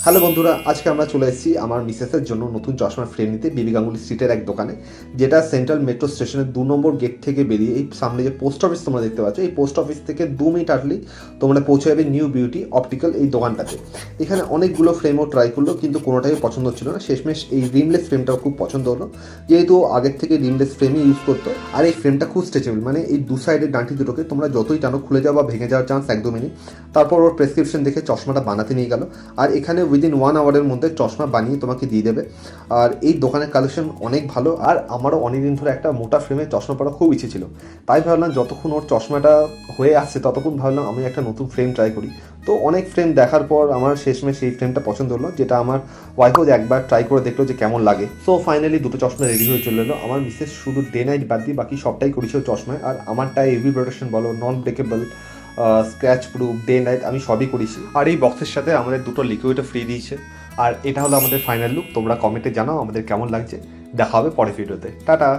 Hello বন্ধুরা, আজকে আমরা চলে এসেছি আমার মিসেসের জন্য নতুন চশমার ফ্রেম নিতে বিবি গাঙ্গুলি স্ট্রিটের এক দোকানে, যেটা সেন্ট্রাল মেট্রো স্টেশনের 2 নম্বর গেট থেকে বেরিয়ে এই সামনে যে পোস্ট অফিস তোমরা দেখতে পাচ্ছ, এই পোস্ট অফিস থেকে 2 মিনিট হাঁটলেই তোমরা পৌঁছে যাবে নিউ বিউটি অপটিক্যাল এই দোকানটাতে। এখানে অনেকগুলো ফ্রেমও ট্রাই করলো, কিন্তু কোনোটাই পছন্দ হচ্ছিল না। শেষমেশ এই রিমলেস ফ্রেমটাও খুব পছন্দ হলো, যেহেতু আগের থেকে রিমলেস ফ্রেমই ইউজ করতো। আর এই ফ্রেমটা খুব স্ট্রেচেবল, মানে এই দু সাইডের গাঁঠি দুটোকে তোমরা যতই টানো খুলে যাওয়া বা ভেঙে যাওয়ার চান্স একদমই নেই। তারপর ওর প্রেসক্রিপশন দেখে চশমাটা বানাতে নিয়ে গেল, আর এখানে উইদিন 1 আওয়ারের মধ্যে চশমা বানিয়ে তোমাকে দিয়ে দেবে। আর এই দোকানের কালেকশন অনেক ভালো, আর আমারও অনেকদিন ধরে একটা মোটা ফ্রেমে চশমা পরা খুব ইচ্ছে ছিল। তাই ভাবলাম যতক্ষণ ওর চশমাটা হয়ে আসছে ততক্ষণ ভাবলাম আমি একটা নতুন ফ্রেম ট্রাই করি। তো অনেক ফ্রেম দেখার পর আমার শেষমেশ সেই ফ্রেমটা পছন্দ হলো, যেটা আমার ওয়াইফও একবার ট্রাই করে দেখলো যে কেমন লাগে। সো ফাইনালি দুটো চশমা রেডি হয়ে চলে এলো। আমার মিসেস শুধু ডে নাইট বাদ দিয়ে বাকি সবটাই করেছিল চশমায়, আর আমারটা এভি প্রোটেকশন বলো, non breakable, scratch proof, day night আমি সবই করেছি। আর এই বক্সের সাথে আমাদের দুটো লিকুইডও ফ্রি দিয়েছে। আর এটা হলো আমাদের ফাইনাল লুক। তোমরা কমেন্টে জানাও আমাদের কেমন লাগছে। দেখা হবে পরের ভিডিওতে। টাটা।